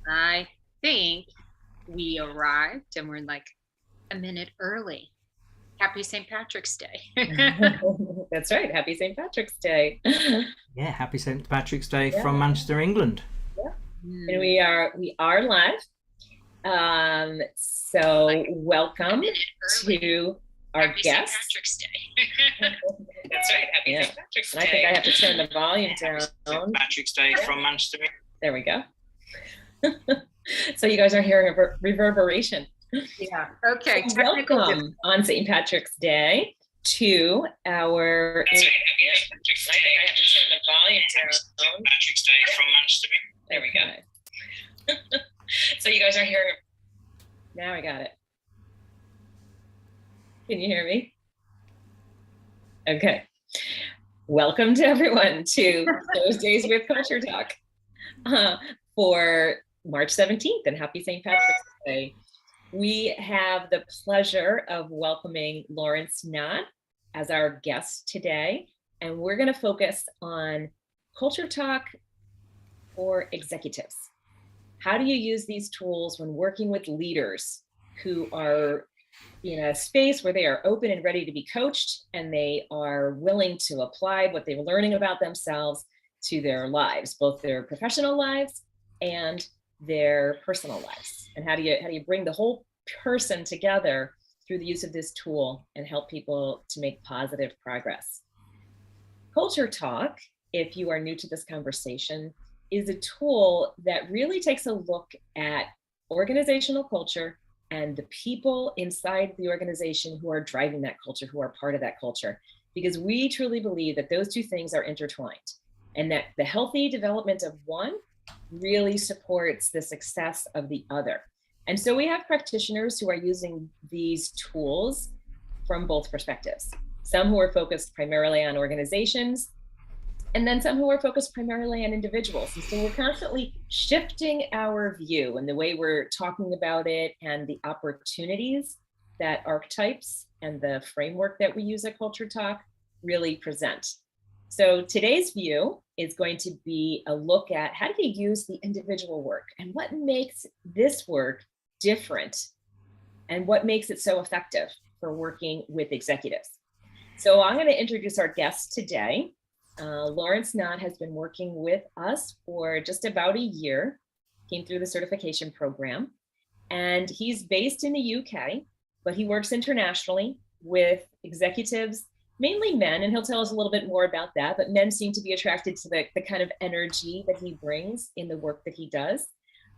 I think we arrived and we're like a minute early. Happy St. Patrick's Day. That's right. Happy St. Patrick's Day. Yeah, happy St. Patrick's Day from Yeah, Manchester, England. yeah. And Hmm, we are live. So like a welcome minute early. to our Happy St. guests. Patrick's Day. That's right. Happy St. Patrick's Day. And I think I have to turn the volume down. St. Patrick's Day from Manchester. There we go. So you guys are hearing a reverberation. Yeah. Okay. So welcome on St. Patrick's Day to our. That's right. Happy St. Patrick's Day. I think I have to turn the volume down. St. Patrick's Day from Manchester. There we go. So you guys are hearing. Now I got it. Can you hear me? Okay. Welcome to everyone to Thursdays with Culture Talk for March 17th, and happy St. Patrick's Day. We have the pleasure of welcoming Laurence Knott as our guest today, and we're going to focus on Culture Talk for executives. How do you use these tools when working with leaders who are in a space where they are open and ready to be coached, and they are willing to apply what they're learning about themselves to their lives, both their professional lives and their personal lives? And how do you bring the whole person together through the use of this tool and help people to make positive progress? Culture Talk, if you are new to this conversation, is a tool that really takes a look at organizational culture and the people inside the organization who are driving that culture, who are part of that culture, because we truly believe that those two things are intertwined, and that the healthy development of one really supports the success of the other. And so we have practitioners who are using these tools from both perspectives. Some who are focused primarily on organizations, and then some who are focused primarily on individuals. And so we're constantly shifting our view and the way we're talking about it, and the opportunities that archetypes and the framework that we use at Culture Talk really present. So today's view is going to be a look at how do you use the individual work, and what makes this work different, and what makes it so effective for working with executives. So I'm going to introduce our guest today. Laurence Knott has been working with us for just about a year, came through the certification program, and he's based in the UK, but he works internationally with executives, mainly men, and he'll tell us a little bit more about that, but men seem to be attracted to the kind of energy that he brings in the work that he does.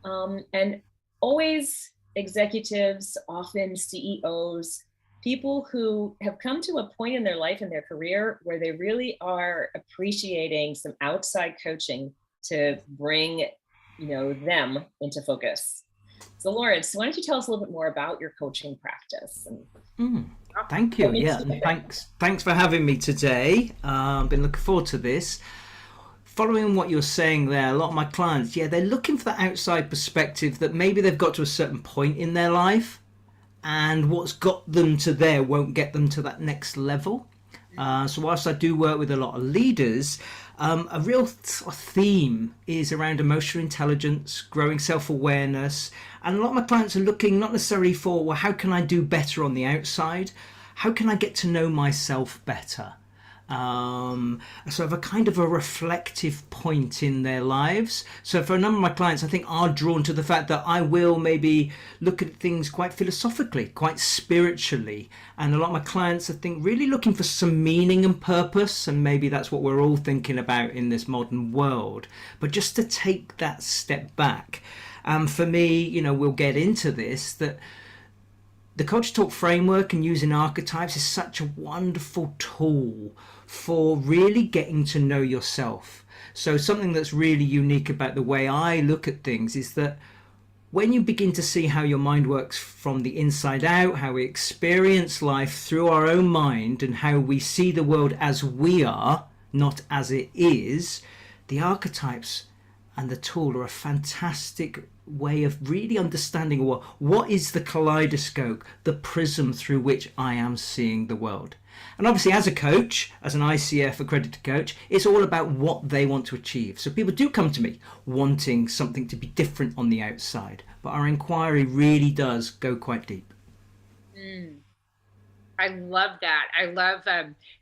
And always executives, often CEOs, people who have come to a point in their life and their career where they really are appreciating some outside coaching to bring, them into focus. So Laurence, why don't you tell us a little bit more about your coaching practice? Thank you. Yeah, and thanks for having me today. Been looking forward to this. Following what you're saying there, a lot of my clients, they're looking for that outside perspective, that maybe they've got to a certain point in their life, and what's got them to there won't get them to that next level. So whilst I do work with a lot of leaders, a real theme is around emotional intelligence, growing self-awareness, and a lot of my clients are looking not necessarily for, well, how can I do better on the outside? How can I get to know myself better? So have a kind of a reflective point in their lives. So for a number of my clients, I think, are drawn to the fact that I will maybe look at things quite philosophically, quite spiritually. And a lot of my clients, I think, really looking for some meaning and purpose. And maybe that's what we're all thinking about in this modern world. But just to take that step back. For me, we'll get into this, that the CultureTalk framework and using archetypes is such a wonderful tool for really getting to know yourself. So something that's really unique about the way I look at things is that when you begin to see how your mind works from the inside out, how we experience life through our own mind, and how we see the world as we are, not as it is, the archetypes and the tool are a fantastic way of really understanding what is the kaleidoscope, the prism through which I am seeing the world. And obviously, as a coach, as an ICF accredited coach, it's all about what they want to achieve. So people do come to me wanting something to be different on the outside, but our inquiry really does go quite deep. I love that. I love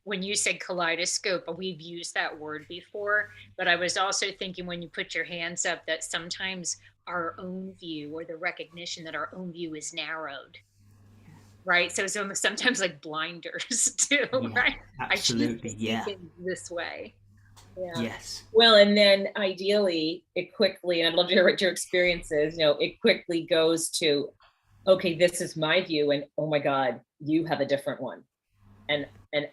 when you said kaleidoscope, we've used that word before, but I was also thinking when you put your hands up that sometimes our own view, or the recognition that our own view is narrowed, right? So it's almost sometimes like blinders too, right? Absolutely, I choose to see things this way. Yeah. Yes. Well, and then ideally it quickly, and I'd love to hear what your experience is, it quickly goes to, okay, this is my view, and oh my God, you have a different one. And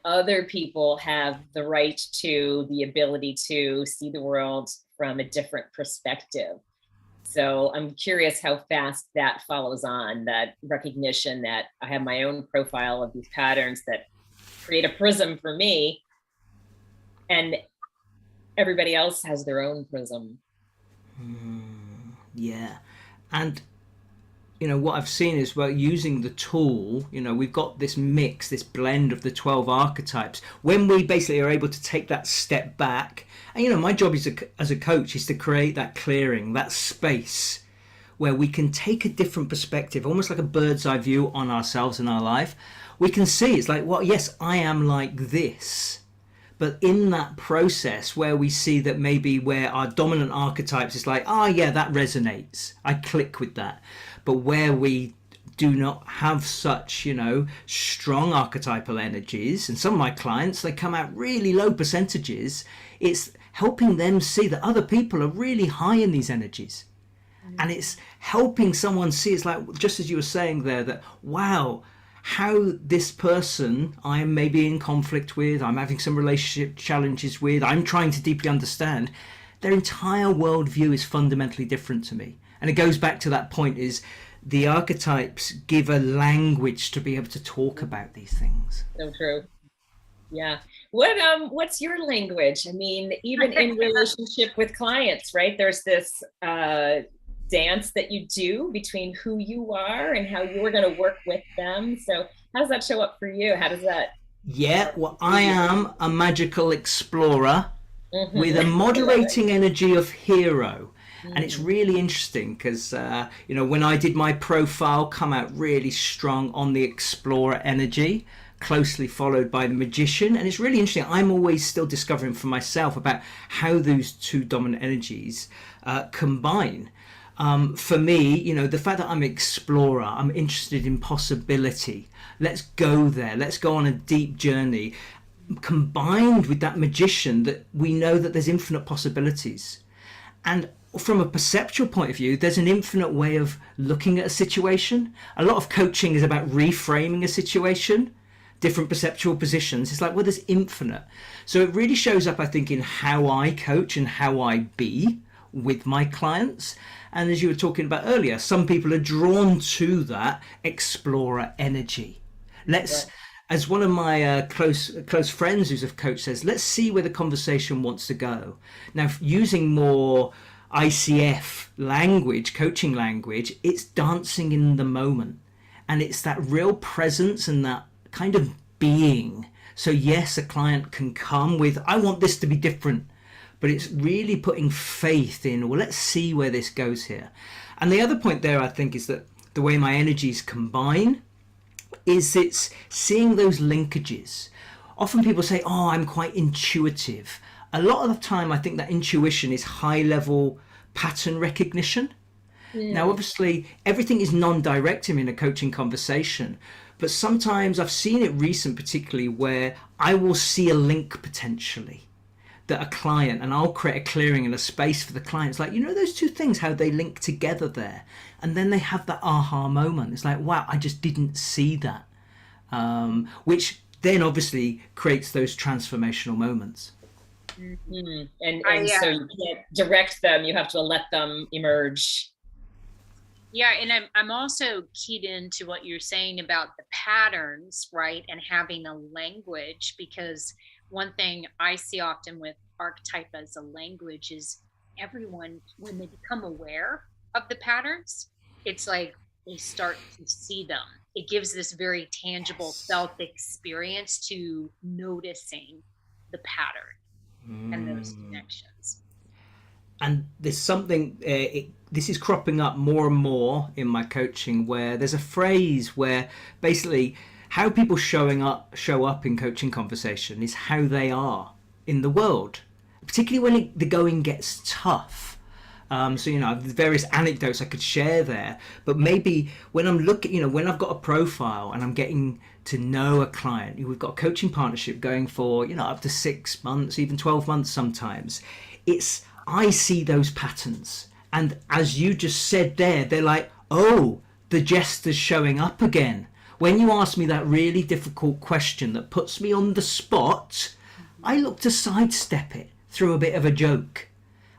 other people have the right to the ability to see the world from a different perspective. So I'm curious how fast that follows on, that recognition that I have my own profile of these patterns that create a prism for me, and everybody else has their own prism. Yeah. And what I've seen is, well, using the tool, we've got this mix, this blend of the 12 archetypes. When we basically are able to take that step back, and my job as a coach is to create that clearing, that space where we can take a different perspective, almost like a bird's eye view on ourselves and our life. We can see it's like, well, yes, I am like this. But in that process where we see that maybe where our dominant archetypes is like, oh yeah, that resonates, I click with that. But where we do not have such, strong archetypal energies, and some of my clients, they come out really low percentages, it's helping them see that other people are really high in these energies. And it's helping someone see, it's like, just as you were saying there, that, wow, how this person I'm maybe in conflict with, I'm having some relationship challenges with, I'm trying to deeply understand, their entire worldview is fundamentally different to me. And it goes back to that point, is the archetypes give a language to be able to talk about these things. So true. Yeah. What's your language? I mean, even in relationship with clients, right? There's this dance that you do between who you are and how you're going to work with them. So how does that show up for you? How does that? Yeah, well, I am a magical explorer with a moderating energy of hero. And it's really interesting because, when I did my profile, come out really strong on the explorer energy, closely followed by the magician. And it's really interesting. I'm always still discovering for myself about how those two dominant energies combine. For me, the fact that I'm an explorer, I'm interested in possibility. Let's go there. Let's go on a deep journey. Combined with that magician, that we know that there's infinite possibilities. And from a perceptual point of view, there's an infinite way of looking at a situation. A lot of coaching is about reframing a situation, different perceptual positions. It's like, well, there's infinite. So it really shows up, I think, in how I coach and how I be with my clients. And as you were talking about earlier, some people are drawn to that explorer energy. As one of my close friends who's a coach says, let's see where the conversation wants to go. Now, using more ICF language, coaching language, it's dancing in the moment. And it's that real presence and that kind of being. So yes, a client can come with, I want this to be different. But it's really putting faith in, well, let's see where this goes here. And the other point there, I think, is that the way my energies combine is it's seeing those linkages. Often people say, oh, I'm quite intuitive. A lot of the time, I think that intuition is high-level pattern recognition. Yeah. Now, obviously, everything is non-directive in a coaching conversation. But sometimes I've seen it recent, particularly, where I will see a link potentially. That a client, and I'll create a clearing and a space for the clients, like, those two things, how they link together there. And then they have that aha moment. It's like, wow, I just didn't see that. Which then obviously creates those transformational moments. Mm-hmm. And so you can't direct them, you have to let them emerge. Yeah, and I'm also keyed into what you're saying about the patterns, right? And having a language, because one thing I see often with archetype as a language is everyone, when they become aware of the patterns, it's like they start to see them. It gives this very tangible felt experience to noticing the pattern and those connections. And there's something, this is cropping up more and more in my coaching, where there's a phrase where basically how people show up in coaching conversation is how they are in the world, particularly when the going gets tough. So, you know, there's various anecdotes I could share there, but maybe when I'm looking, you know, when I've got a profile and I'm getting to know a client, we've got a coaching partnership going for, you know, up to 6 months, even 12 months sometimes. I see those patterns. And as you just said there, they're like, oh, the jester's showing up again. When you ask me that really difficult question that puts me on the spot, I look to sidestep it through a bit of a joke.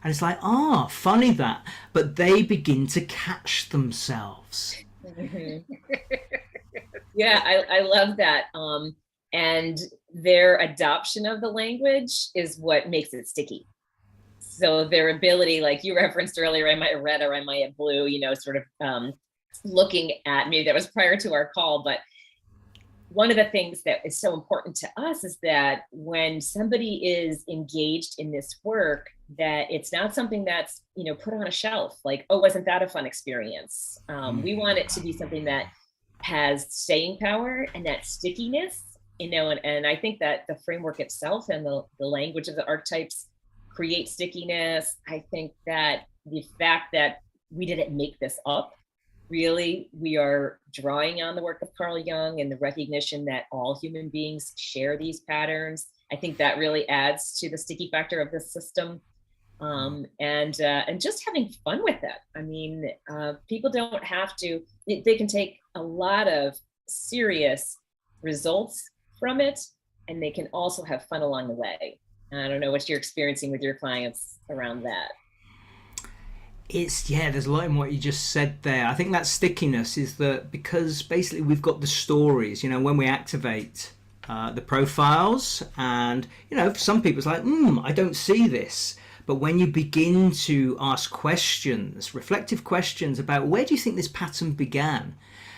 And it's like, funny that. But they begin to catch themselves. Yeah, I love that. And their adoption of the language is what makes it sticky. So their ability, like you referenced earlier, am I red or am I a blue, you know, sort of looking at, maybe that was prior to our call, but one of the things that is so important to us is that when somebody is engaged in this work, that it's not something that's, you know, put on a shelf, like, oh, wasn't that a fun experience? We want it to be something that has staying power and that stickiness, you know, and I think that the framework itself and the language of the archetypes create stickiness. I think that the fact that we didn't make this up, really, we are drawing on the work of Carl Jung and the recognition that all human beings share these patterns. I think that really adds to the sticky factor of this system. And just having fun with it. I mean, people don't have to, they can take a lot of serious results from it, and they can also have fun along the way. I don't know what you're experiencing with your clients around that. There's a lot in what you just said there. I think that stickiness is that because basically we've got the stories, you know, when we activate the profiles, and, you know, for some people it's like, I don't see this. But when you begin to ask questions, reflective questions about where do you think this pattern began,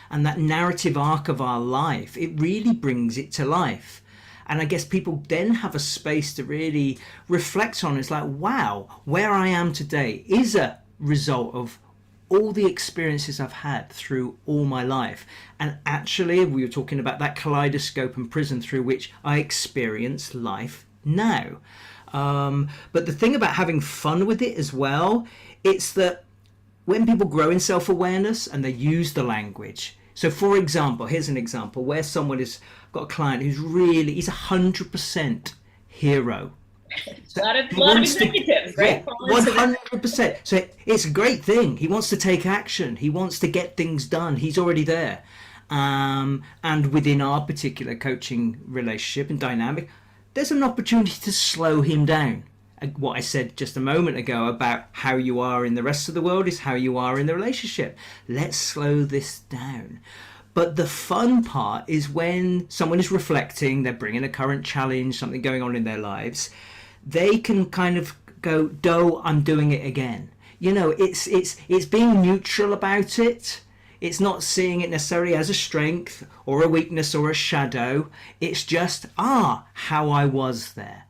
and that narrative arc of our life, it really brings it to life. And I guess people then have a space to really reflect on. It's like, wow, where I am today is a result of all the experiences I've had through all my life. And actually, we were talking about that kaleidoscope and prism through which I experience life now. But the thing about having fun with it as well, it's that when people grow in self-awareness and they use the language. So for example, here's an example where someone has got a client who's really, he's 100% hero. So a lot of executives, right? 100%. So it's a great thing. He wants to take action. He wants to get things done. He's already there. And within our particular coaching relationship and dynamic, there's an opportunity to slow him down. What I said just a moment ago about how you are in the rest of the world is how you are in the relationship. Let's slow this down. But the fun part is when someone is reflecting, they're bringing a current challenge, something going on in their lives, they can kind of go, "Do, I'm doing it again." You know, it's being neutral about it. It's not seeing it necessarily as a strength or a weakness or a shadow. It's just, how I was there.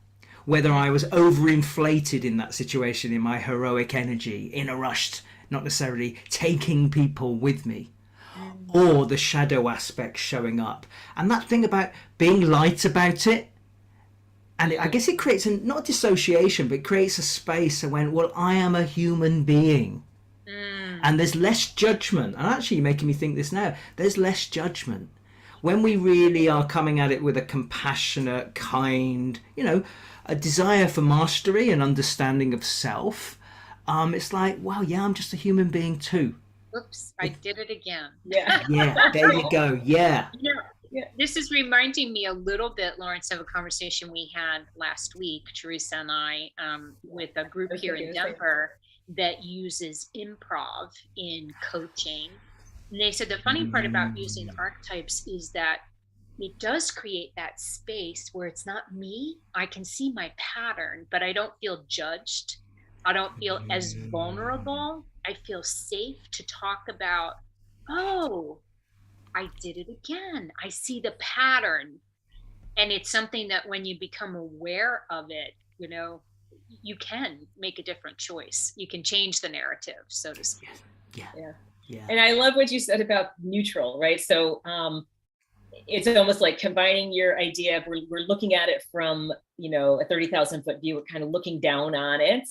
Whether I was overinflated in that situation, in my heroic energy, in a rush, not necessarily taking people with me, or the shadow aspect showing up. And that thing about being light about it, and I guess it creates not a dissociation, but it creates a space when, well, I am a human being. And there's less judgment. And actually, you're making me think this now. There's less judgment. When we really are coming at it with a compassionate, kind, you know, a desire for mastery and understanding of self, it's like, wow, yeah, I'm just a human being too. Oops, I did it again. Yeah. Yeah, there you go. Yeah. Yeah. This is reminding me a little bit, Laurence, of a conversation we had last week, Teresa and I, with a group here in Denver that uses improv in coaching. And they said the funny part about using archetypes is that it does create that space where it's not me. I can see my pattern, but I don't feel judged I don't feel as vulnerable. I feel safe to talk about, oh, I did it again. I see the pattern. And it's something that when you become aware of it, you can make a different choice. You can change the narrative, so to speak. Yeah. And I love what you said about neutral, right? So it's almost like combining your idea of we're looking at it from, a 30,000 foot view. We're kind of looking down on it,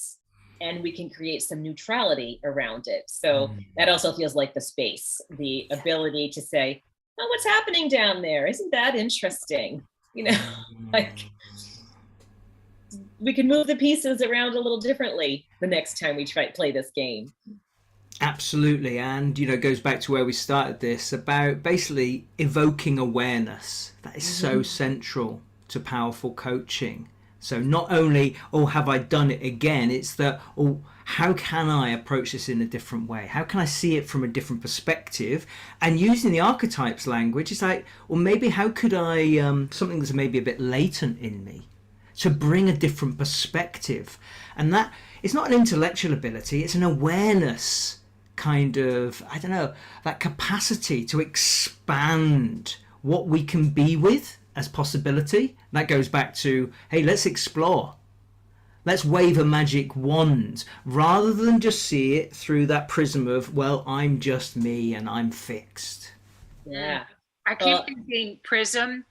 and we can create some neutrality around it. So that also feels like the space, the ability to say, oh, what's happening down there? Isn't that interesting? Like we can move the pieces around a little differently the next time we play this game. Absolutely. And, it goes back to where we started this about basically evoking awareness. That is so central to powerful coaching. So not only, oh, have I done it again? It's that, oh, how can I approach this in a different way? How can I see it from a different perspective? And using the archetypes language, it's like, well, maybe how could I, something that's maybe a bit latent in me, to bring a different perspective. And that it's not an intellectual ability, it's an awareness kind of, I don't know, that capacity to expand what we can be with as possibility. That goes back to, hey, let's explore. Let's wave a magic wand rather than just see it through that prism of, well, I'm just me and I'm fixed. Yeah. I keep thinking prism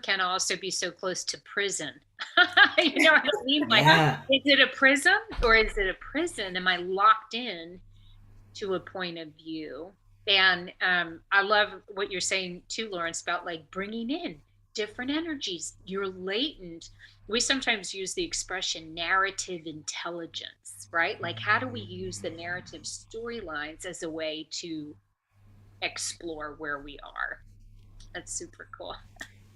can also be so close to prison. You know what I mean? Like, is it a prism or is it a prison? Am I locked in to a point of view? And I love what you're saying too, Laurence, about like bringing in different energies. You're latent. We sometimes use the expression narrative intelligence, right? Like, how do we use the narrative storylines as a way to explore where we are? That's super cool.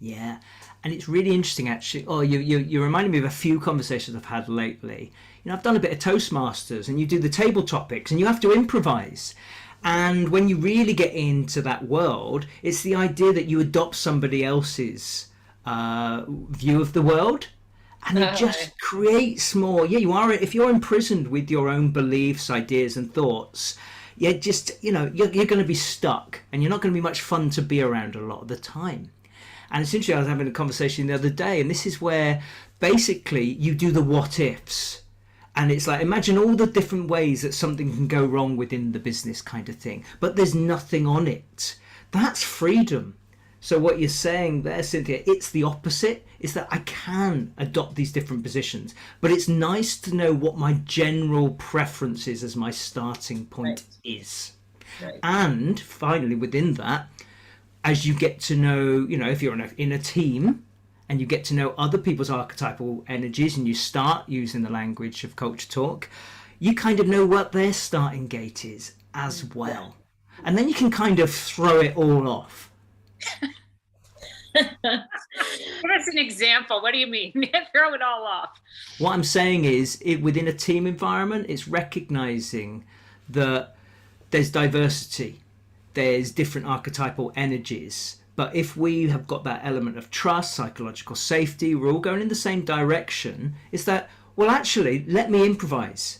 Yeah, and it's really interesting actually. Oh, you reminded me of a few conversations I've had lately. I've done a bit of Toastmasters, and you do the table topics, and you have to improvise. And when you really get into that world, it's the idea that you adopt somebody else's view of the world, and it just creates more. Yeah, you are. If you're imprisoned with your own beliefs, ideas, and thoughts, you're going to be stuck, and you're not going to be much fun to be around a lot of the time. And it's interesting, I was having a conversation the other day, and this is where basically you do the what ifs. And it's like, imagine all the different ways that something can go wrong within the business kind of thing, but there's nothing on it. That's freedom. So what you're saying there, Cynthia, it's the opposite. It's that I can adopt these different positions, but it's nice to know what my general preference is as my starting point is. Right. And finally, within that, as you get to know, if you're in a team and you get to know other people's archetypal energies and you start using the language of culture talk, you kind of know what their starting gate is as well. And then you can kind of throw it all off. Give us an example. What do you mean? Throw it all off. What I'm saying is, within a team environment, it's recognizing that there's diversity. There's different archetypal energies. But if we have got that element of trust, psychological safety, we're all going in the same direction, it's that, well, actually, let me improvise.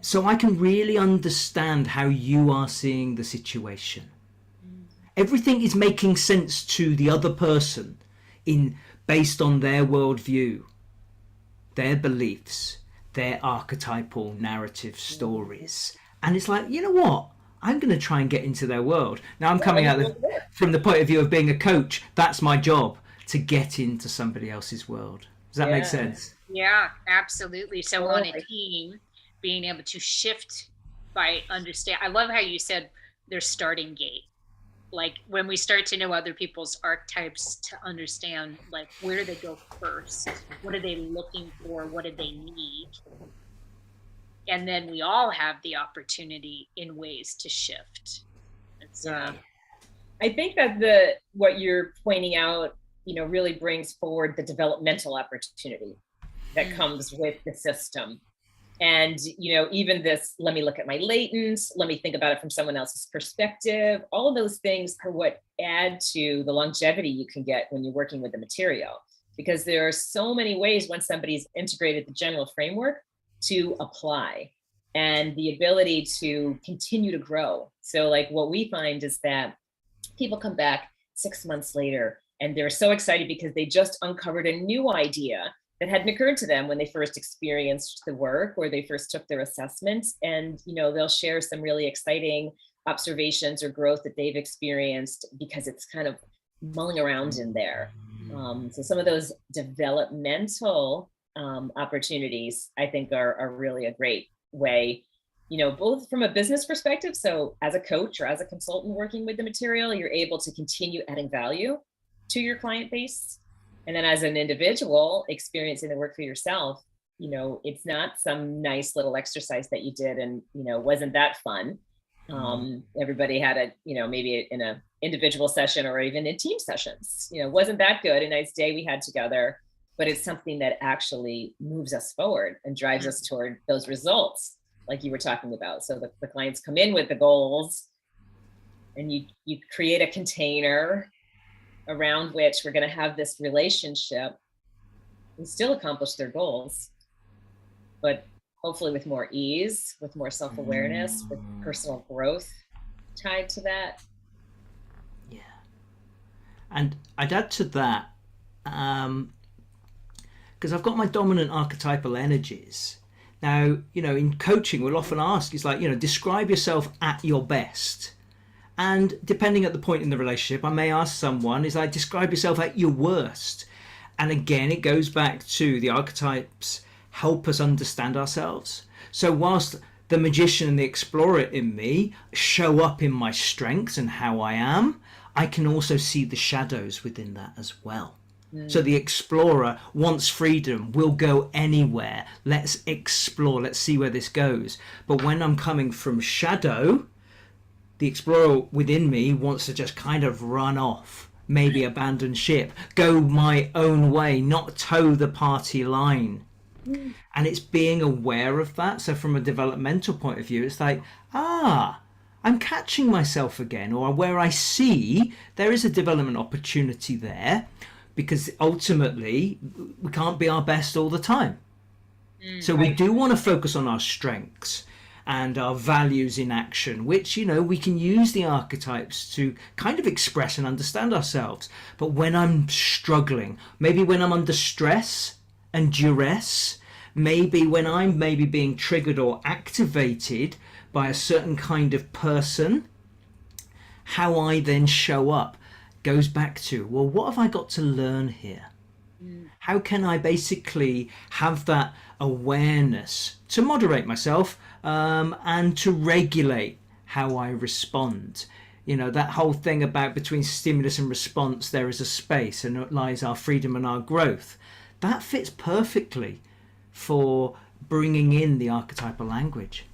So I can really understand how you are seeing the situation. Everything is making sense to the other person based on their worldview, their beliefs, their archetypal narrative stories. And it's like, you know what? I'm going to try and get into their world. Now I'm coming from the point of view of being a coach. That's my job, to get into somebody else's world. Does that make sense? Yeah, absolutely. So on a team, being able to shift by understand. I love how you said their starting gate. Like when we start to know other people's archetypes, to understand like where do they go first? What are they looking for? What do they need? And then we all have the opportunity in ways to shift. I think that what you're pointing out, really brings forward the developmental opportunity that comes with the system. And, even this, let me look at my latents, let me think about it from someone else's perspective. All of those things are what add to the longevity you can get when you're working with the material, because there are so many ways once somebody's integrated the general framework to apply and the ability to continue to grow. So like what we find is that people come back 6 months later and they're so excited because they just uncovered a new idea that hadn't occurred to them when they first experienced the work or they first took their assessments. And, you know, they'll share some really exciting observations or growth that they've experienced because it's kind of mulling around in there. So some of those developmental opportunities, I think, are really a great way, you know, both from a business perspective. So as a coach or as a consultant working with the material, you're able to continue adding value to your client base. And then as an individual experiencing the work for yourself, you know, it's not some nice little exercise that you did and, you know, wasn't that fun. Everybody had a, you know, maybe in a individual session or even in team sessions, you know, wasn't that good, a nice day we had together, but it's something that actually moves us forward and drives us toward those results like you were talking about. So the clients come in with the goals and you create a container around which we're going to have this relationship and still accomplish their goals, but hopefully with more ease, with more self-awareness, with personal growth tied to that. Yeah. And I'd add to that, because I've got my dominant archetypal energies. Now, you know, in coaching, we'll often ask, it's like, you know, describe yourself at your best. And depending at the point in the relationship, I may ask someone, is like, describe yourself at your worst. And again, it goes back to the archetypes help us understand ourselves. So whilst the magician and the explorer in me show up in my strengths and how I am, I can also see the shadows within that as well. So the explorer wants freedom, will go anywhere. Let's explore, let's see where this goes. But when I'm coming from shadow, the explorer within me wants to just kind of run off, maybe abandon ship, go my own way, not toe the party line. And it's being aware of that. So from a developmental point of view, it's like, I'm catching myself again, or where I see there is a development opportunity there, because ultimately we can't be our best all the time. So we do want to focus on our strengths and our values in action, which, you know, we can use the archetypes to kind of express and understand ourselves. But when I'm struggling, maybe when I'm under stress and duress, maybe when I'm being triggered or activated by a certain kind of person, how I then show up goes back to, well, what have I got to learn here? How can I basically have that awareness to moderate myself and to regulate how I respond? You know, that whole thing about between stimulus and response, there is a space, and it lies our freedom and our growth. That fits perfectly for bringing in the archetypal language.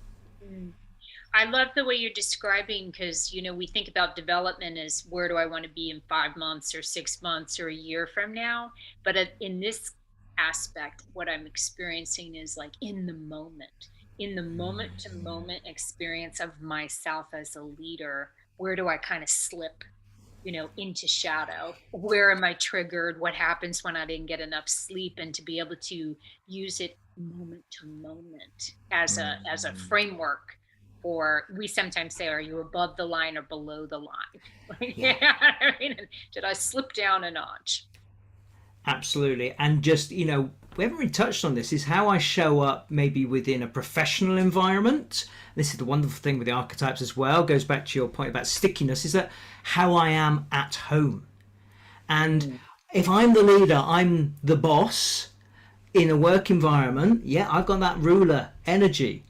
I love the way you're describing, because, you know, we think about development as where do I want to be in 5 months or 6 months or a year from now. But in this aspect, what I'm experiencing is like in the moment to moment experience of myself as a leader. Where do I kind of slip, you know, into shadow? Where am I triggered? What happens when I didn't get enough sleep? And to be able to use it moment to moment as a framework. Or we sometimes say, are you above the line or below the line? Yeah. I mean, did I slip down a notch? Absolutely. And just, you know, we haven't really touched on this, is how I show up maybe within a professional environment. This is the wonderful thing with the archetypes as well, goes back to your point about stickiness, is that how I am at home. And if I'm the leader, I'm the boss in a work environment, yeah, I've got that ruler energy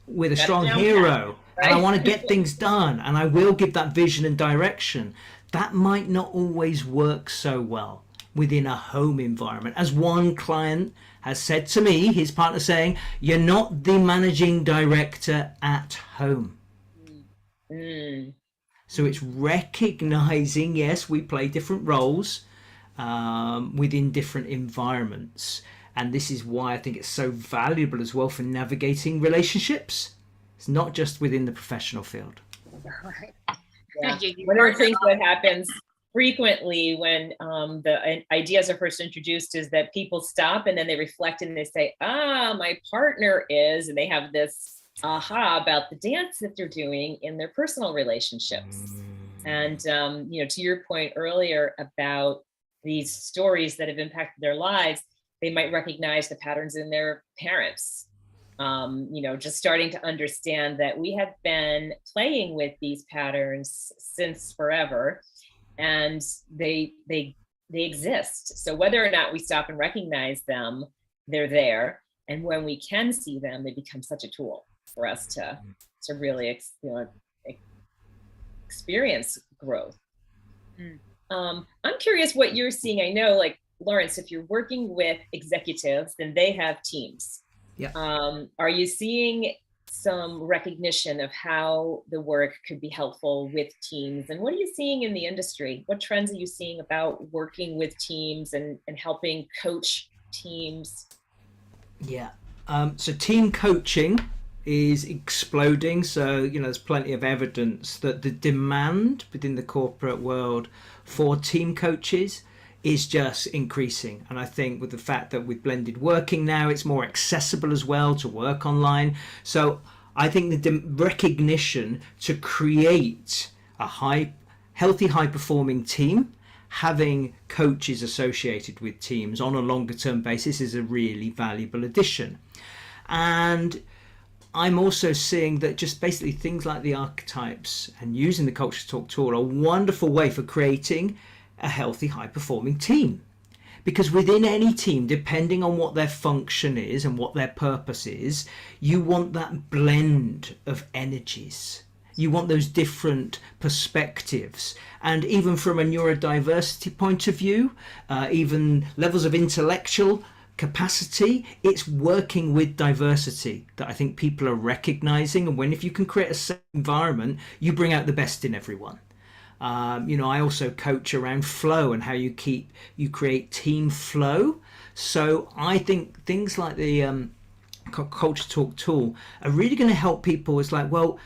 with a strong hero, right? And I want to get things done, and I will give that vision and direction. That might not always work so well within a home environment. As one client has said to me, his partner saying, you're not the managing director at home. So it's recognizing, yes, we play different roles within different environments. And this is why I think it's so valuable as well for navigating relationships. It's not just within the professional field. Yeah. One of the things that happens frequently when the ideas are first introduced is that people stop and then they reflect and they say, my partner is, and they have this aha about the dance that they're doing in their personal relationships. And, to your point earlier about these stories that have impacted their lives, they might recognize the patterns in their parents. Just starting to understand that we have been playing with these patterns since forever, and they exist. So whether or not we stop and recognize them, they're there. And when we can see them, they become such a tool for us to really experience growth. I'm curious what you're seeing. I know, like Laurence, if you're working with executives, then they have teams. Yeah. Are you seeing some recognition of how the work could be helpful with teams? And what are you seeing in the industry? What trends are you seeing about working with teams and helping coach teams? Yeah. So team coaching is exploding. So, there's plenty of evidence that the demand within the corporate world for team coaches is just increasing. And I think with the fact that with blended working now, it's more accessible as well to work online. So I think the recognition to create a healthy, high-performing team, having coaches associated with teams on a longer term basis is a really valuable addition. And I'm also seeing that just basically things like the archetypes and using the CultureTalk tool are a wonderful way for creating a healthy, high-performing team. Because within any team, depending on what their function is and what their purpose is, you want that blend of energies. You want those different perspectives. And even from a neurodiversity point of view, even levels of intellectual capacity, it's working with diversity that I think people are recognizing. And if you can create a safe environment, you bring out the best in everyone. I also coach around flow and how you create team flow. So I think things like the CultureTalk tool are really going to help people. It's like, well,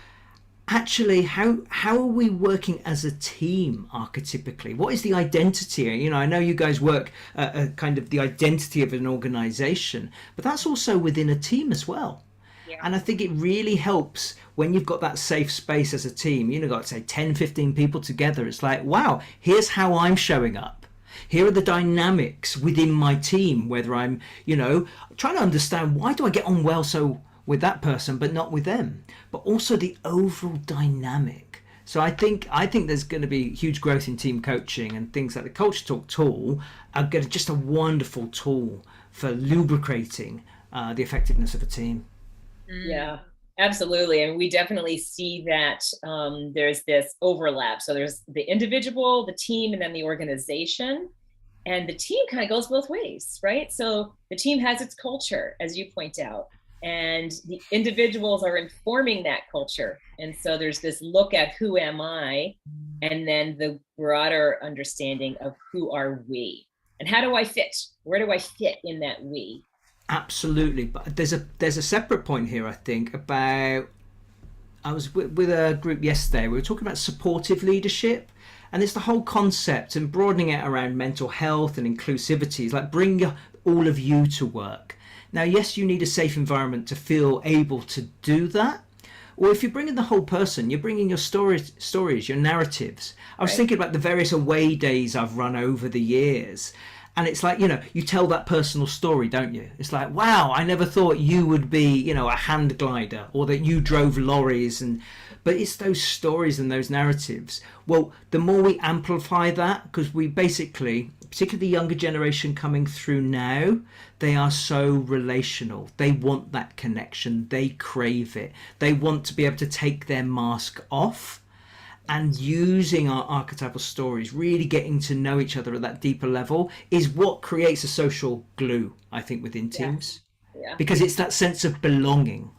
actually, how are we working as a team archetypically? What is the identity? I know you guys work kind of the identity of an organization, but that's also within a team as well. Yeah. And I think it really helps when you've got that safe space as a team. Got, say, 10, 15 people together. It's like, wow, here's how I'm showing up. Here are the dynamics within my team, whether I'm, trying to understand why do I get on well so with that person but not with them, but also the overall dynamic. So I think there's going to be huge growth in team coaching, and things like the CultureTalk tool are just a wonderful tool for lubricating the effectiveness of a team. Yeah, absolutely. And we definitely see that there's this overlap. So there's the individual, the team, and then the organization. And the team kind of goes both ways, right? So the team has its culture, as you point out, and the individuals are informing that culture. And so there's this look at who am I, and then the broader understanding of who are we, and how do I fit? Where do I fit in that we? Absolutely. But there's a separate point here, I think, about, I was with a group yesterday, we were talking about supportive leadership, and it's the whole concept and broadening it around mental health and inclusivity. It's like bring all of you to work. Now, yes, you need a safe environment to feel able to do that. Or if you're bringing the whole person, you're bringing your stories, your narratives. I was thinking about the various away days I've run over the years. And it's like, you tell that personal story, don't you? It's like, wow, I never thought you would be, a hand glider, or that you drove lorries. But it's those stories and those narratives. Well, the more we amplify that, because we basically, particularly the younger generation coming through now, they are so relational. They want that connection. They crave it. They want to be able to take their mask off. And using our archetypal stories, really getting to know each other at that deeper level, is what creates a social glue, I think, within teams. Yeah. Because it's that sense of belonging.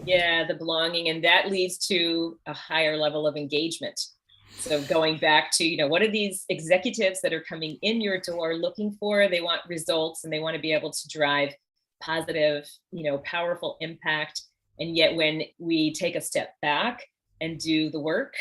Yeah, the belonging, and that leads to a higher level of engagement. So going back to, what are these executives that are coming in your door looking for? They want results, and they want to be able to drive positive, powerful impact. And yet when we take a step back and do the work,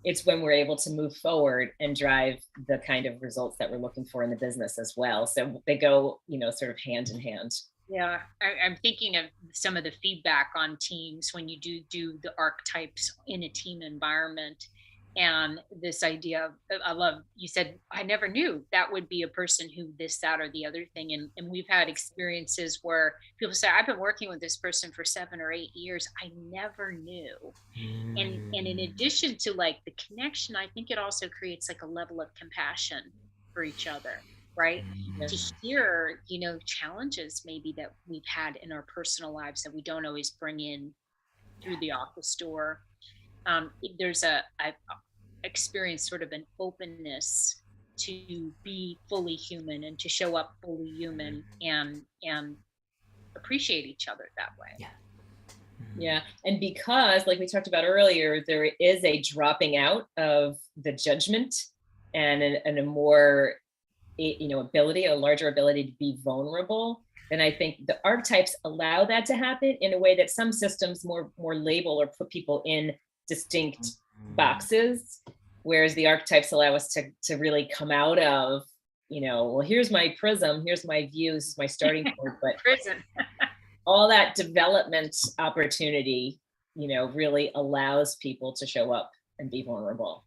it's when we're able to move forward and drive the kind of results that we're looking for in the business as well. So they go, sort of hand in hand. Yeah, I'm thinking of some of the feedback on teams when you do the archetypes in a team environment. And this idea of, I love, you said, I never knew that would be a person who this, that, or the other thing. And we've had experiences where people say, I've been working with this person for 7 or 8 years. I never knew. And in addition to like the connection, I think it also creates like a level of compassion for each other, right? To hear, challenges maybe that we've had in our personal lives that we don't always bring in through the office door. There's I've experienced sort of an openness to be fully human and to show up fully human and appreciate each other that way. Yeah. And because, like we talked about earlier, there is a dropping out of the judgment and a more, ability, a larger ability to be vulnerable. And I think the archetypes allow that to happen in a way that some systems more label or put people in distinct boxes, whereas the archetypes allow us to really come out of, well, here's my prism, here's my view, this is my starting point, but prison. all that development opportunity, really allows people to show up and be vulnerable.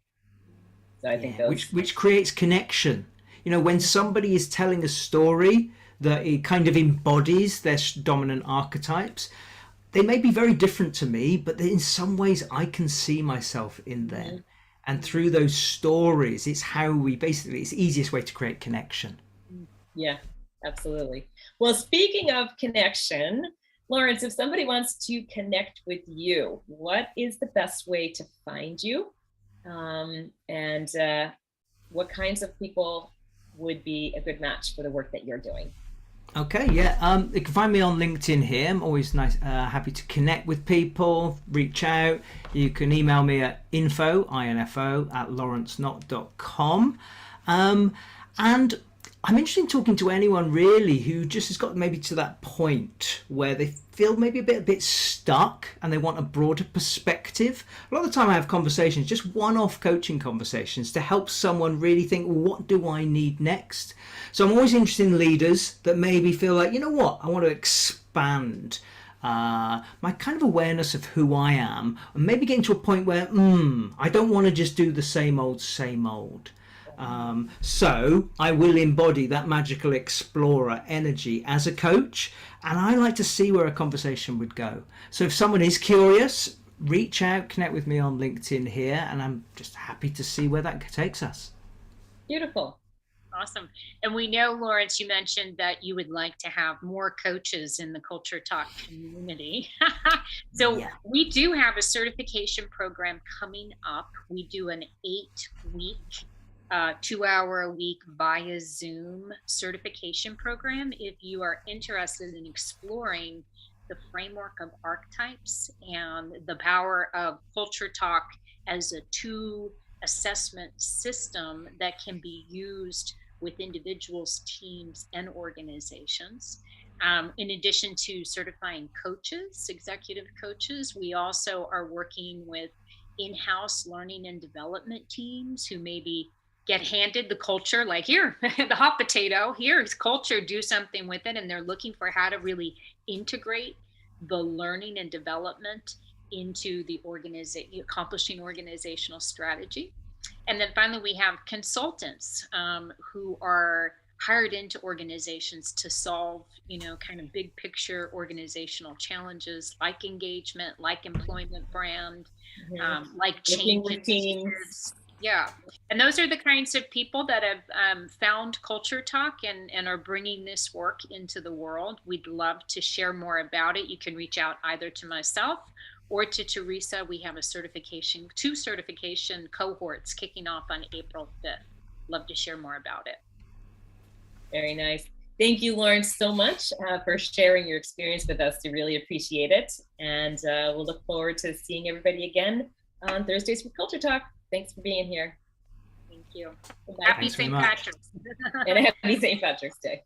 So I think those, which creates connection. When somebody is telling a story that it kind of embodies their dominant archetypes, they may be very different to me, but in some ways I can see myself in them. And through those stories, it's it's the easiest way to create connection. Yeah, absolutely. Well, speaking of connection, Laurence, if somebody wants to connect with you, what is the best way to find you? And what kinds of people would be a good match for the work that you're doing? Okay, yeah. You can find me on LinkedIn here. I'm always happy to connect with people, reach out. You can email me at info@laurenceknott.com. And I'm interested in talking to anyone really who just has got maybe to that point where they feel maybe a bit stuck and they want a broader perspective. A lot of the time I have conversations, just one-off coaching conversations to help someone really think, well, what do I need next? So I'm always interested in leaders that maybe feel like, I want to expand my kind of awareness of who I am and maybe getting to a point where, I don't want to just do the same old. So I will embody that magical explorer energy as a coach, and I like to see where a conversation would go. So if someone is curious, reach out, connect with me on LinkedIn here, and I'm just happy to see where that takes us. Beautiful. Awesome. And we know, Laurence, you mentioned that you would like to have more coaches in the Culture Talk community. So we do have a certification program coming up. We do an 8-week 2-hour-a-week via Zoom certification program. If you are interested in exploring the framework of archetypes and the power of Culture Talk as a 2 assessment system that can be used with individuals, teams, and organizations. In addition to certifying coaches, executive coaches, we also are working with in-house learning and development teams who maybe get handed the culture, like here, the hot potato, here's culture, do something with it. And they're looking for how to really integrate the learning and development into the accomplishing organizational strategy. And then finally, we have consultants who are hired into organizations to solve, kind of big picture organizational challenges like engagement, like employment brand, like change initiatives. Yeah. And those are the kinds of people that have found Culture Talk and are bringing this work into the world. We'd love to share more about it. You can reach out either to myself or to Teresa. We have 2 certification cohorts kicking off on April 5th. Love to share more about it. Very nice. Thank you, Laurence, so much for sharing your experience with us. We really appreciate it. And we'll look forward to seeing everybody again on Thursdays with Culture Talk. Thanks for being here. Thank you. Bye. Happy St. Patrick's. And happy St. Patrick's Day.